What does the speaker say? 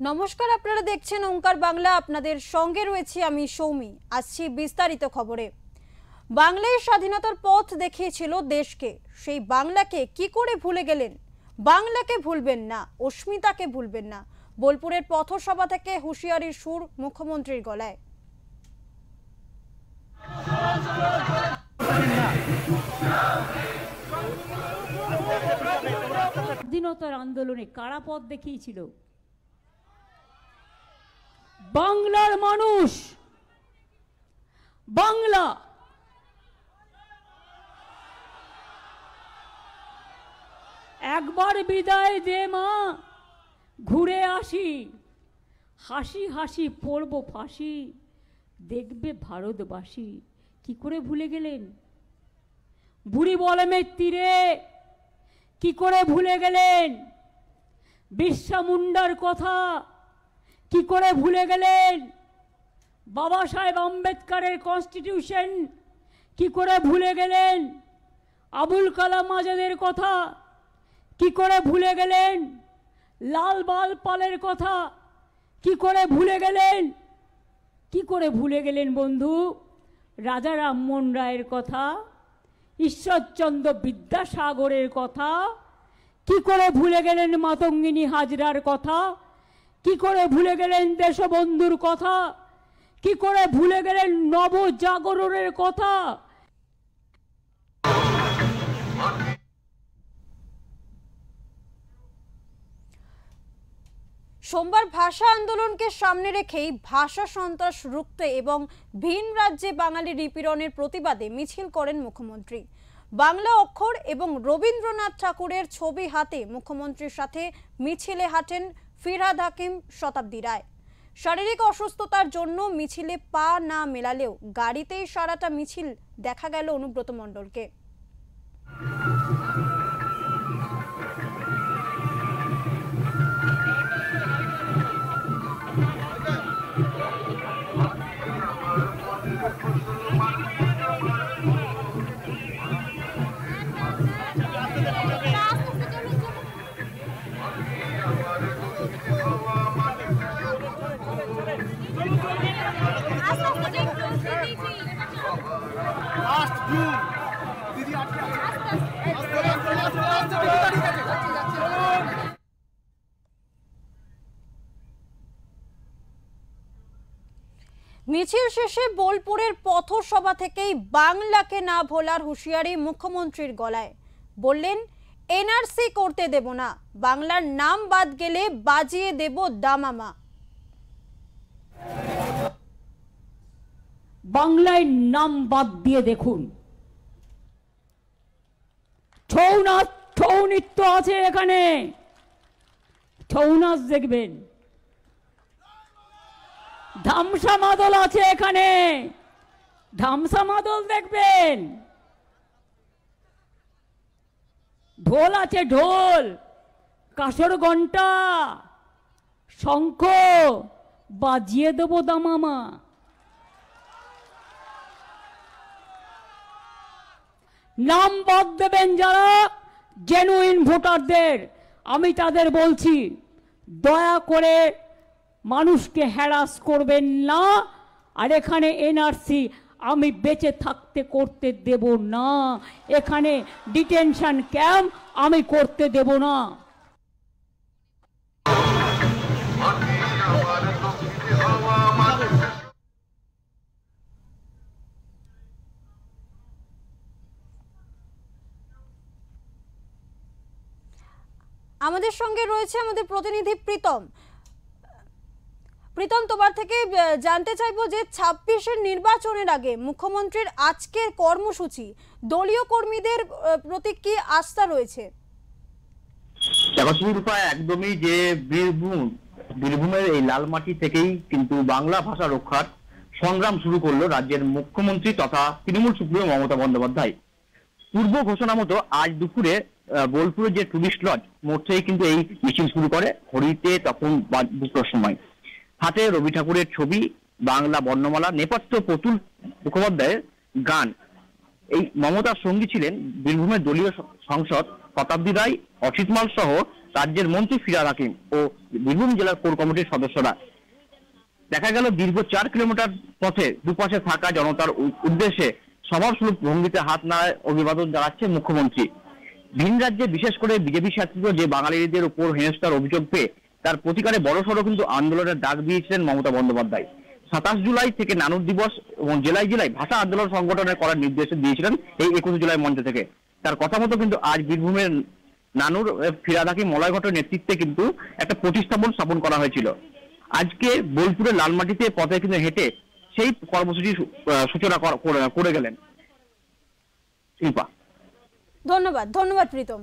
নমস্কার, আপনারা দেখছেন ওঙ্কার বাংলা। আপনাদের সঙ্গে রয়েছি আমি সৌমি। আসছি বিস্তারিত খবরে। বাংলার স্বাধীনতার পথ দেখিয়েছিল দেশকে, সেই বাংলাকে কি করে ভুলে গেলেন? বাংলাকে ভুলবেন না, অস্মিতাকে ভুলবেন না, বোলপুরের পথসভা থেকে হুঁশিয়ারির সুর মুখ্যমন্ত্রীর গলায়। স্বাধীনতার আন্দোলনে কারা পথ দেখিয়েছিল? বাংলার মানুষ। বাংলা একবার বিদায় দে মা, ঘুরে আসি, হাসি হাসি পড়ব ফাঁসি, দেখবে ভারতবাসী। কি করে ভুলে গেলেন? বুড়ি বলমের তীরে কি করে ভুলে গেলেন? বিরসা মুন্ডার কথা কি করে ভুলে গেলেন? বাবা সাহেব আম্বেদকরের কনস্টিটিউশন কি করে ভুলে গেলেন? আবুল কালাম আজাদের কথা কি করে ভুলে গেলেন? লাল বাল পালের কথা কি করে ভুলে গেলেন? কি করে ভুলে গেলেন বন্ধু রাজা রামমোহন রায়ের কথা, ঈশ্বরচন্দ্র বিদ্যাসাগরের কথা? কি করে ভুলে গেলেন মাতঙ্গিনী হাজরার কথা? কি করে ভুলে গেলেন দেশবন্ধুর কথা? কি করে ভুলে গেলেন নবজাগরণের কথা? সোমবার ভাষা আন্দোলনকে সামনে রেখেই ভাষা সন্ত্রাস রুখতে এবং ভিন রাজ্যে বাঙালি নিপীড়নের প্রতিবাদে মিছিল করেন মুখ্যমন্ত্রী। বাংলা অক্ষর এবং রবীন্দ্রনাথ ঠাকুরের ছবি হাতে মুখ্যমন্ত্রীর সাথে মিছিলে হাঁটেন ফিরহাদ হাকিম, শতাব্দী রায়। শারীরিক অসুস্থতার জন্য মিছিলে পা না মেলালেও গাড়িতেই সারাটা মিছিল দেখা গেল অনুব্রত মণ্ডলকে। মিছিল শেষে বোলপুরের পথসভা থেকেই বাংলাকে না ভোলার হুঁশিয়ারি মুখ্যমন্ত্রীর গলায়। বললেন, এনআরসি করতে দেব না, বাংলার নাম বাদ গেলে বাজিয়ে দেব দামামা। বাংলায় নাম বাদ দিয়ে দেখুন, ছৌ নাচ, ছৌ নৃত্য আছে এখানে, ছৌ নাচ দেখবেন। ধামসা মাদল আছে এখানে, ধামসা মাদল দেখবেন। ঢোল আছে, ঢোল, কাসর ঘন্টা, শঙ্খ, বাজিয়ে দেব দামামা। নাম বাদ দেবেন যারা জেনুইন ভোটারদের, আমি তাদের বলছি দয়া করে মানুষকে হ্যারাস করবেন না। আর এখানে এনআরসি আমি বেঁচে থাকতে করতে দেব না, এখানে ডিটেনশন ক্যাম্প আমি করতে দেব না। আমাদের সঙ্গে রয়েছে আমাদের প্রতিনিধি প্রীতম। প্রীতম, তোমার থেকে জানতে চাইবো যে 26-এর নির্বাচনের আগে মুখ্যমন্ত্রীর আজকের কর্মসূচি দলীয় কর্মীদের প্রতি কি আস্থা রয়েছে? একদমই যে বীরভূমের এই লালমাটি থেকেই কিন্তু বাংলা ভাষা রক্ষার সংগ্রাম শুরু করলো রাজ্যের মুখ্যমন্ত্রী তথা তৃণমূল সুপ্রিমো মমতা বন্দ্যোপাধ্যায়। পূর্ব ঘোষণা মতো আজ দুপুরে বোলপুরের যে টুরিস্ট লজ মোড় থেকে কিন্তু এই মিছিল শুরু করে। হরিতে তখন দুপুরের সময় হাতে রবি ঠাকুরের ছবি, বাংলা বর্ণমালা, নেপথ্য প্রতুল মুখোপাধ্যায়ের গান। এই মমতার সঙ্গী ছিলেন বীরভূমের দলীয় সাংসদ শতাব্দী রায়, অসিত মাল সহ রাজ্যের মন্ত্রী ফিরহাদ হাকিম ও বীরভূম জেলার কোর কমিটির সদস্যরা। দেখা গেল দীর্ঘ 4 কিলোমিটার পথে দুপাশে থাকা জনতার উদ্দেশ্যে সভাসুলভ ভঙ্গিতে হাত নাড়ায় অভিবাদন জানাচ্ছে মুখ্যমন্ত্রী। ভিন রাজ্যে বিশেষ করে বিজেপি শাসিত যে বাঙালিদের উপর হেনস্থার অভিযোগ পেয়ে তার প্রতিকারে বড়সড় কিন্তু আন্দোলনের ডাক দিয়েছিলেন মমতা বন্দ্যোপাধ্যায়। 27 জুলাই থেকে নানুর দিবস এবং জেলায় জেলায় ভাষা আন্দোলন সংগঠনের করার নির্দেশ দিয়েছিলেন এই 21 জুলাই মঞ্চ থেকে। তার কথা মতো কিন্তু আজ বীরভূমের নানুর ফিরহাদ হাকিম মলয় ঘটের নেতৃত্বে কিন্তু একটা প্রতিস্থাপন স্থাপন করা হয়েছিল। আজকে বোলপুরের লালমাটিতে পথে কিন্তু হেঁটে সেই কর্মসূচির সূচনা করে গেলেন শিল্পা। ধন্যবাদ ধন্যবাদ প্রীতম।